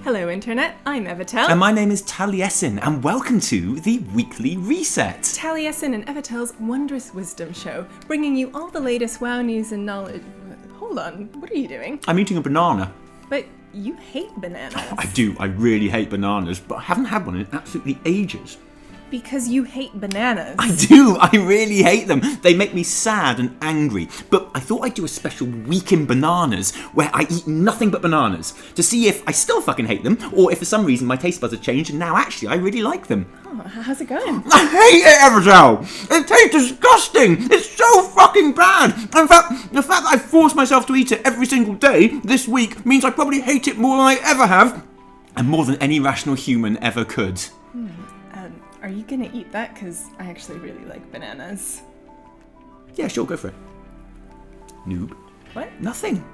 Hello Internet, I'm Evitel. And my name is Taliesin, and welcome to the Weekly Reset. Taliesin and Evitel's wondrous wisdom show, bringing you all the latest WoW news and knowledge. Hold on, what are you doing? I'm eating a banana. But you hate bananas. I do, I really hate bananas, but I haven't had one in absolutely ages. Because you hate bananas. I do, I really hate them. They make me sad and angry. But I thought I'd do a special week in bananas where I eat nothing but bananas to see if I still fucking hate them or if for some reason my taste buds have changed and now actually I really like them. Oh, how's it going? I hate it, Evitel! It tastes disgusting! It's so fucking bad! In fact, the fact that I force myself to eat it every single day this week means I probably hate it more than I ever have, and more than any rational human ever could. Are you gonna eat that? Because I actually really like bananas. Yeah, sure, go for it. Noob. What? Nothing.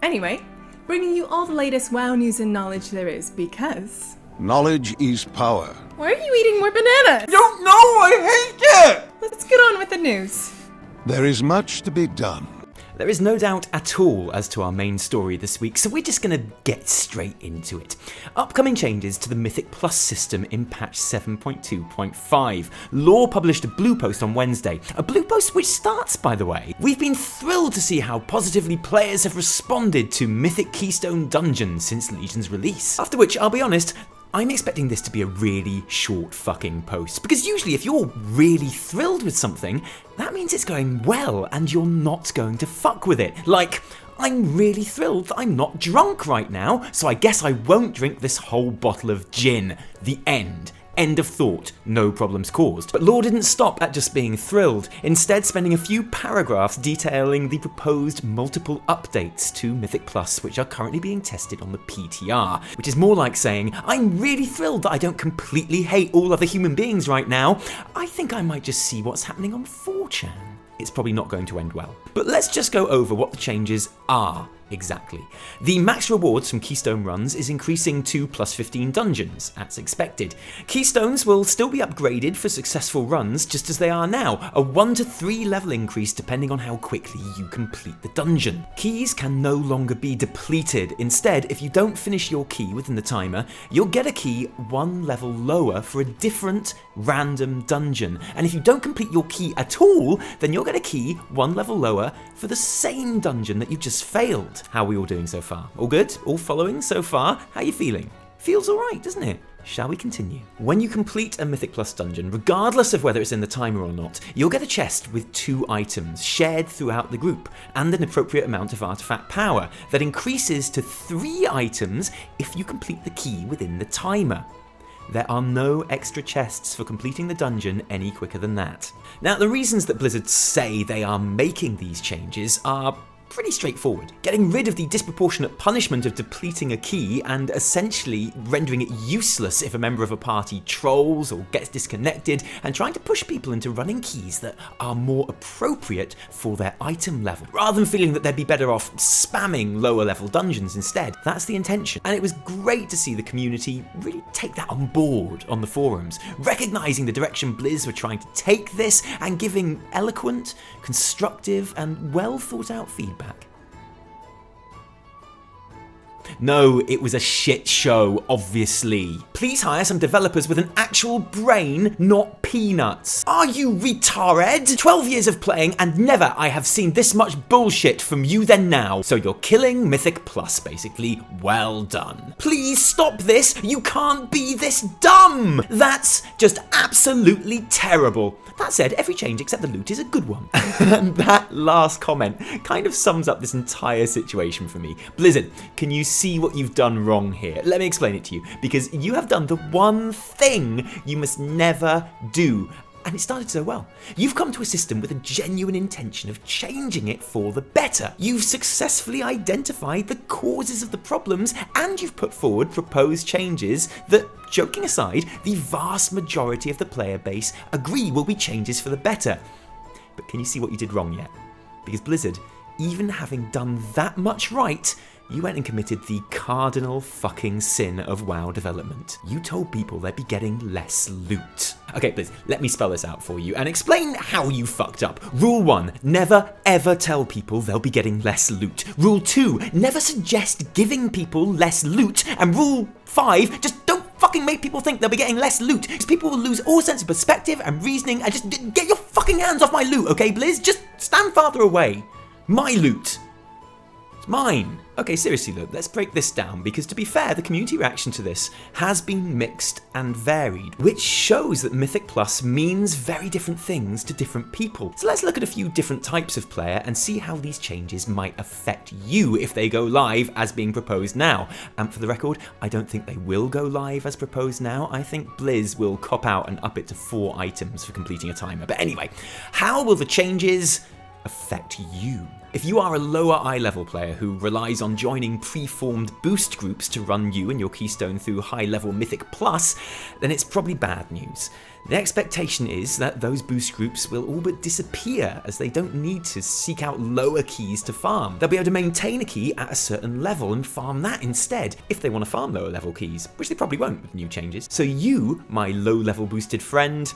Anyway, bringing you all the latest WoW news and knowledge there is because... Knowledge is power. Why are you eating more bananas? I don't know, I hate it! Let's get on with the news. There is much to be done. There is no doubt at all as to our main story this week, so we're just going to get straight into it. Upcoming changes to the Mythic Plus system in patch 7.2.5. Lore published a blue post on Wednesday, a blue post which starts, by the way. We've been thrilled to see how positively players have responded to Mythic Keystone Dungeons since Legion's release. After which, I'll be honest, I'm expecting this to be a really short fucking post, because usually if you're really thrilled with something, that means it's going well and you're not going to fuck with it. Like, I'm really thrilled that I'm not drunk right now, so I guess I won't drink this whole bottle of gin. The end. End of thought, no problems caused. But Lore didn't stop at just being thrilled, instead spending a few paragraphs detailing the proposed multiple updates to Mythic Plus which are currently being tested on the PTR, which is more like saying, I'm really thrilled that I don't completely hate all other human beings right now, I think I might just see what's happening on 4chan. It's probably not going to end well. But let's just go over what the changes are. Exactly. The max rewards from Keystone runs is increasing to plus 15 dungeons, as expected. Keystones will still be upgraded for successful runs just as they are now, a 1 to 3 level increase depending on how quickly you complete the dungeon. Keys can no longer be depleted. Instead, if you don't finish your key within the timer, you'll get a key 1 level lower for a different random dungeon. And if you don't complete your key at all, then you'll get a key 1 level lower for the same dungeon that you just failed. How are we all doing so far? All good? All following so far? How are you feeling? Feels alright, doesn't it? Shall we continue? When you complete a Mythic Plus dungeon, regardless of whether it's in the timer or not, you'll get a chest with 2 items shared throughout the group and an appropriate amount of artifact power that increases to 3 items if you complete the key within the timer. There are no extra chests for completing the dungeon any quicker than that. Now, the reasons that Blizzard say they are making these changes are pretty straightforward. Getting rid of the disproportionate punishment of depleting a key and essentially rendering it useless if a member of a party trolls or gets disconnected, and trying to push people into running keys that are more appropriate for their item level, rather than feeling that they'd be better off spamming lower level dungeons instead. That's the intention. And it was great to see the community really take that on board on the forums, recognising the direction Blizz were trying to take this and giving eloquent, constructive and well thought out feedback. No, it was a shit show, obviously. Please hire some developers with an actual brain, not peanuts. Are you retarded? 12 years of playing and never I have seen this much bullshit from you then now. So you're killing Mythic Plus, basically. Well done. Please stop this. You can't be this dumb. That's just absolutely terrible. That said, every change except the loot is a good one. And that last comment kind of sums up this entire situation for me. Blizzard, can you see what you've done wrong here? Let me explain it to you, because you have done the one thing you must never do. And it started so well. You've come to a system with a genuine intention of changing it for the better. You've successfully identified the causes of the problems, and you've put forward proposed changes that, joking aside, the vast majority of the player base agree will be changes for the better. But can you see what you did wrong yet? Because Blizzard, even having done that much right, you went and committed the cardinal fucking sin of WoW development. You told people they'd be getting less loot. Okay, please, let me spell this out for you and explain how you fucked up. Rule 1, never ever tell people they'll be getting less loot. Rule 2, never suggest giving people less loot. And Rule 5, just don't fucking make people think they'll be getting less loot, because people will lose all sense of perspective and reasoning, and just get your fucking hands off my loot, okay, Blizz? Just stand farther away. My loot. It's mine. Okay, seriously though, let's break this down, because to be fair, the community reaction to this has been mixed and varied, which shows that Mythic Plus means very different things to different people. So let's look at a few different types of player and see how these changes might affect you if they go live as being proposed now. And for the record, I don't think they will go live as proposed now. I think Blizz will cop out and up it to 4 items for completing a timer. But anyway, how will the changes affect you? If you are a lower eye level player who relies on joining pre-formed boost groups to run you and your keystone through high level Mythic Plus, then it's probably bad news. The expectation is that those boost groups will all but disappear, as they don't need to seek out lower keys to farm. They'll be able to maintain a key at a certain level and farm that instead, if they want to farm lower level keys, which they probably won't with new changes. So you, my low level boosted friend,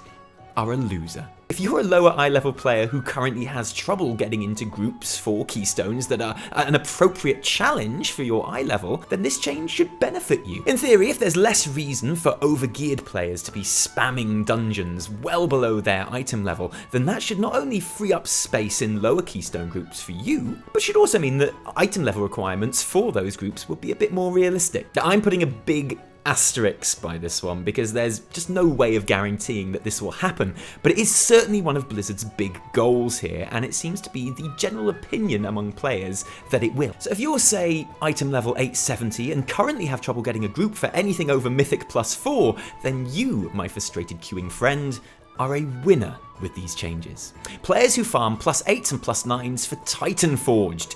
are a loser. If you're a lower eye level player who currently has trouble getting into groups for keystones that are an appropriate challenge for your eye level, then this change should benefit you. In theory, if there's less reason for overgeared players to be spamming dungeons well below their item level, then that should not only free up space in lower keystone groups for you, but should also mean that item level requirements for those groups will be a bit more realistic. Now, I'm putting a big asterisk by this one, because there's just no way of guaranteeing that this will happen, but it is certainly one of Blizzard's big goals here, and it seems to be the general opinion among players that it will. So if you're, say, item level 870 and currently have trouble getting a group for anything over Mythic Plus 4, then you, my frustrated queuing friend, are a winner with these changes. Players who farm +8s and +9s for Titan Forged.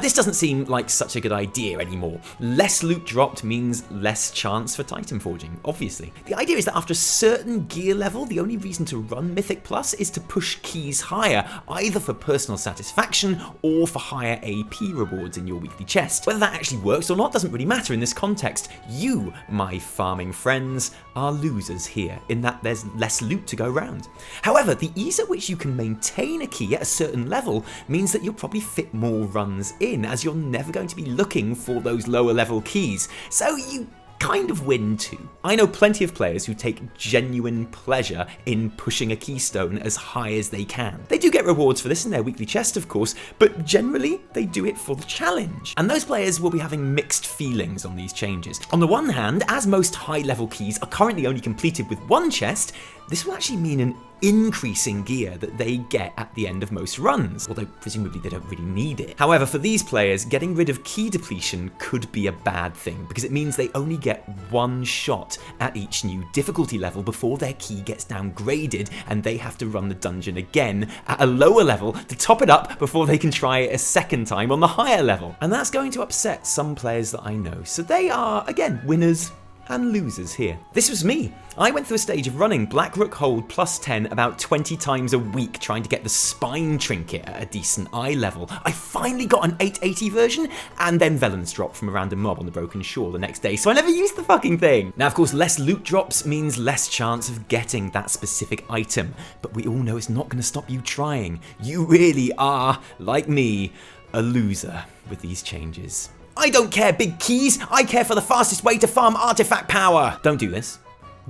This doesn't seem like such a good idea anymore. Less loot dropped means less chance for Titan forging, obviously. The idea is that after a certain gear level, the only reason to run Mythic Plus is to push keys higher, either for personal satisfaction or for higher AP rewards in your weekly chest. Whether that actually works or not doesn't really matter in this context. You, my farming friends, are losers here, in that there's less loot to go around. However, the ease at which you can maintain a key at a certain level means that you'll probably fit more runs in, as you're never going to be looking for those lower level keys, so you kind of win too. I know plenty of players who take genuine pleasure in pushing a keystone as high as they can. They do get rewards for this in their weekly chest, of course, but generally they do it for the challenge. And those players will be having mixed feelings on these changes. On the one hand, as most high level keys are currently only completed with one chest, this will actually mean an increase in gear that they get at the end of most runs, although presumably they don't really need it. However, for these players, getting rid of key depletion could be a bad thing, because it means they only get one shot at each new difficulty level before their key gets downgraded and they have to run the dungeon again at a lower level to top it up before they can try it a second time on the higher level. And that's going to upset some players that I know, so they are, again, winners and losers here. This was me. I went through a stage of running Blackrook Hold +10 about 20 times a week, trying to get the spine trinket at a decent eye level. I finally got an 880 version, and then Velen's dropped from a random mob on the Broken Shore the next day, so I never used the fucking thing. Now, of course, less loot drops means less chance of getting that specific item, but we all know it's not going to stop you trying. You really are, like me, a loser with these changes. I don't care big keys, I care for the fastest way to farm artifact power. Don't do this.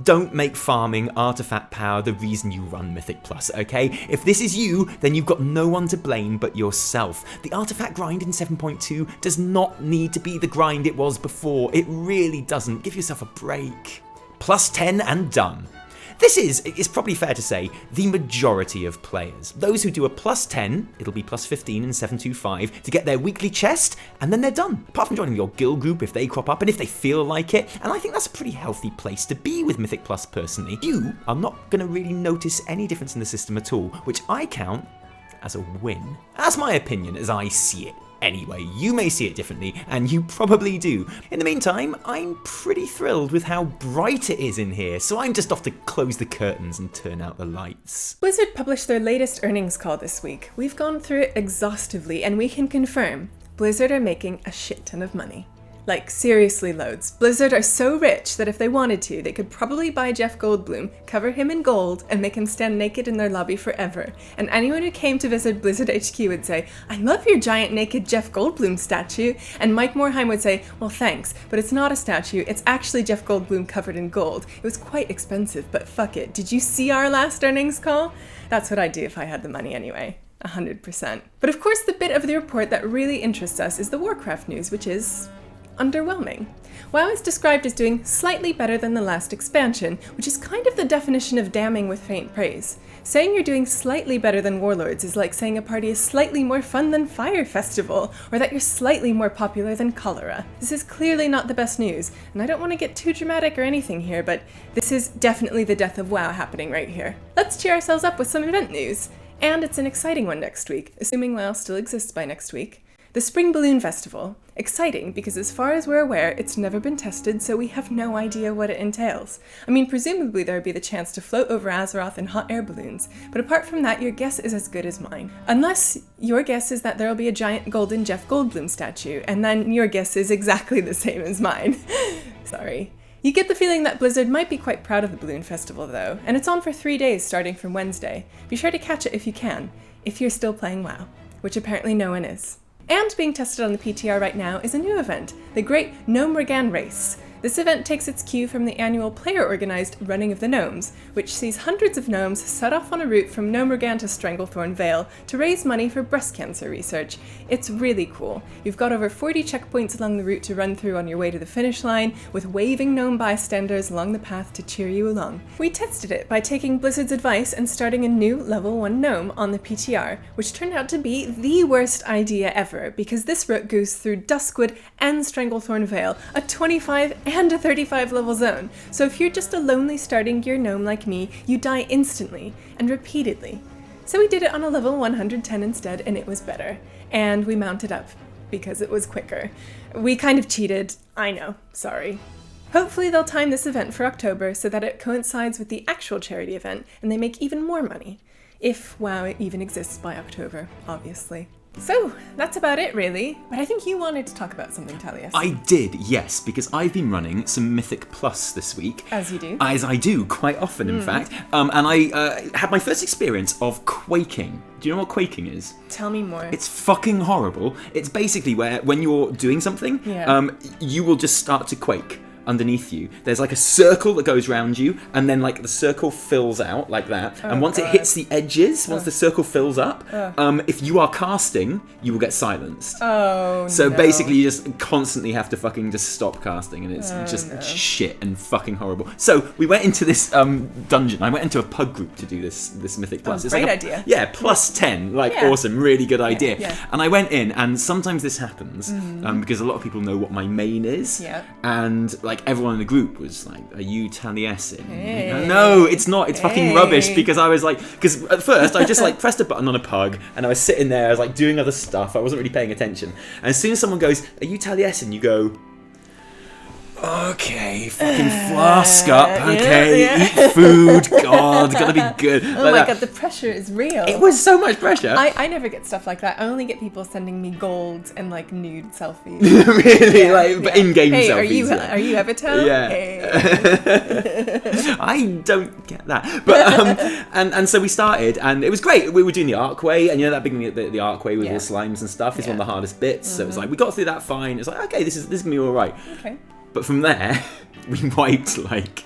Don't make farming artifact power the reason you run Mythic Plus, okay? If this is you, then you've got no one to blame but yourself. The artifact grind in 7.2 does not need to be the grind it was before. It really doesn't. Give yourself a break. +10 and done. This is, it's probably fair to say, the majority of players. Those who do a +10, it'll be +15 in 7.25 to get their weekly chest, and then they're done. Apart from joining your guild group if they crop up and if they feel like it, and I think that's a pretty healthy place to be with Mythic Plus personally. You are not going to really notice any difference in the system at all, which I count as a win. That's my opinion as I see it. anyway, you may see it differently, and you probably do. In the meantime, I'm pretty thrilled with how bright it is in here, so I'm just off to close the curtains and turn out the lights. Blizzard published their latest earnings call this week. We've gone through it exhaustively, and we can confirm Blizzard are making a shit ton of money. Like, seriously loads. Blizzard are so rich that if they wanted to, they could probably buy Jeff Goldblum, cover him in gold, and make him stand naked in their lobby forever. And anyone who came to visit Blizzard HQ would say, I love your giant naked Jeff Goldblum statue. And Mike Morhaime would say, well, thanks, but it's not a statue, it's actually Jeff Goldblum covered in gold. It was quite expensive, but fuck it. Did you see our last earnings call? That's what I'd do if I had the money anyway. 100%. But of course, the bit of the report that really interests us is the Warcraft news, which is underwhelming. WoW is described as doing slightly better than the last expansion, which is kind of the definition of damning with faint praise. Saying you're doing slightly better than Warlords is like saying a party is slightly more fun than Fire Festival, or that you're slightly more popular than Cholera. This is clearly not the best news, and I don't want to get too dramatic or anything here, but this is definitely the death of WoW happening right here. Let's cheer ourselves up with some event news. And it's an exciting one next week, assuming WoW still exists by next week. The Spring Balloon Festival. Exciting, because as far as we're aware, it's never been tested, so we have no idea what it entails. I mean, presumably there would be the chance to float over Azeroth in hot air balloons, but apart from that, your guess is as good as mine. Unless your guess is that there will be a giant golden Jeff Goldblum statue, and then your guess is exactly the same as mine. Sorry. You get the feeling that Blizzard might be quite proud of the Balloon Festival, though, and it's on for 3 days starting from Wednesday. Be sure to catch it if you can, if you're still playing WoW, which apparently no one is. And being tested on the PTR right now is a new event, the Great Gnomeregan Race. This event takes its cue from the annual player-organised Running of the Gnomes, which sees hundreds of gnomes set off on a route from Gnomeregan to Stranglethorn Vale to raise money for breast cancer research. It's really cool. You've got over 40 checkpoints along the route to run through on your way to the finish line, with waving gnome bystanders along the path to cheer you along. We tested it by taking Blizzard's advice and starting a new level 1 gnome on the PTR, which turned out to be the worst idea ever, because this route goes through Duskwood and Stranglethorn Vale, a 25 and a 35 level zone. So if you're just a lonely starting gear gnome like me, you die instantly and repeatedly. So we did it on a level 110 instead, and it was better. And we mounted up because it was quicker. We kind of cheated, I know, sorry. Hopefully they'll time this event for October so that it coincides with the actual charity event and they make even more money. If WoW even exists by October, obviously. So, that's about it really, but I think you wanted to talk about something, Taliesin. I did, yes, because I've been running some Mythic Plus this week. As you do. As I do, quite often in fact. And I had my first experience of quaking. Do you know what quaking is? Tell me more. It's fucking horrible. It's basically where when you're doing something, you will just start to quake underneath you. There's like a circle that goes around you, and then like the circle fills out like that. And once it hits the edges, once the circle fills up, if you are casting, you will get silenced. So basically you just constantly have to fucking just stop casting, and it's just shit and fucking horrible. So we went into this dungeon. I went into a pub group to do this Mythic Plus. It's great like idea. Yeah, plus 10. Like awesome, really good idea. Yeah. And I went in, and sometimes this happens because a lot of people know what my main is. Yeah. And like everyone in the group was like, are you Taliesin? No, it's not. It's fucking rubbish, because I was like, because at first I just like pressed a button on a pug and I was sitting there, I was like doing other stuff. I wasn't really paying attention. And as soon as someone goes, are you Taliesin? You go, okay, fucking flask up, okay, eat food, God, gotta be good. Oh my God, the pressure is real. It was so much pressure. I never get stuff like that. I only get people sending me gold and like nude selfies. Really? But in-game hey, selfies. Are you Evitel? Yeah. Hey. I don't get that. But and so we started, and it was great. We were doing the arcway, and you know that beginning of the arcway with all the slimes and stuff is one of the hardest bits. So it's like we got through that fine. It's like, okay, this is gonna be all right. Okay. But from there, we wiped like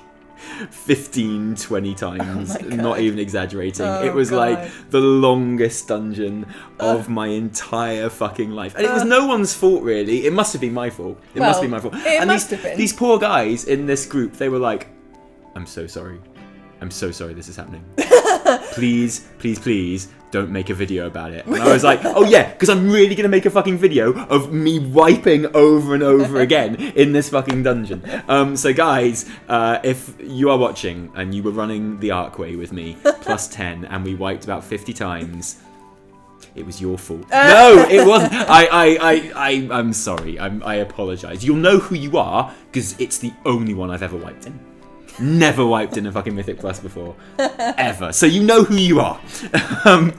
15, 20 times, not even exaggerating. It was like the longest dungeon of my entire fucking life. And it was no one's fault, really. It must have been my fault. It must be my fault. It must have been. These poor guys in this group, they were like, I'm so sorry. I'm so sorry this is happening. Please, please, please, don't make a video about it. And I was like, oh yeah, because I'm really going to make a fucking video of me wiping over and over again in this fucking dungeon. So guys, if you are watching and you were running the arcway with me, plus 10, and we wiped about 50 times, It was your fault. No, it wasn't. I'm sorry. I apologise. You'll know who you are because it's the only one I've ever wiped in. Never wiped in a fucking Mythic Plus before. Ever. So you know who you are.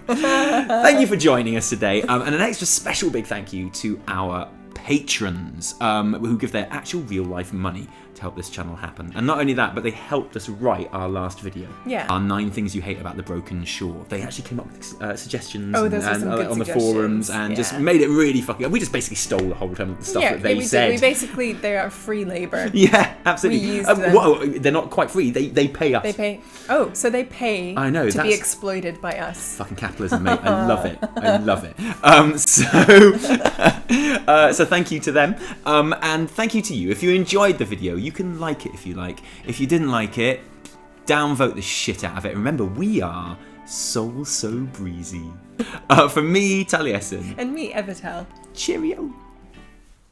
Thank you for joining us today. And an extra special big thank you to our patrons who give their actual real life money to help this channel happen. And not only that, but they helped us write our last video. Yeah. Our 9 things you hate about the broken shore. They actually came up with suggestions those were some good on the suggestions. Forums and just made it really fucking... We just basically stole the whole time of the stuff that they said. We basically, they are free labour. Yeah, absolutely. We used them. Well, they're not quite free. They pay us. They pay. Oh, so they pay I know, to be exploited by us. Fucking capitalism, mate. I love it. I love it. So thank you to them. And thank you to you. If you enjoyed the video, you can like it if you like. If you didn't like it, downvote the shit out of it. Remember, we are so breezy. For me, Taliesin. And me, Evitel. Cheerio.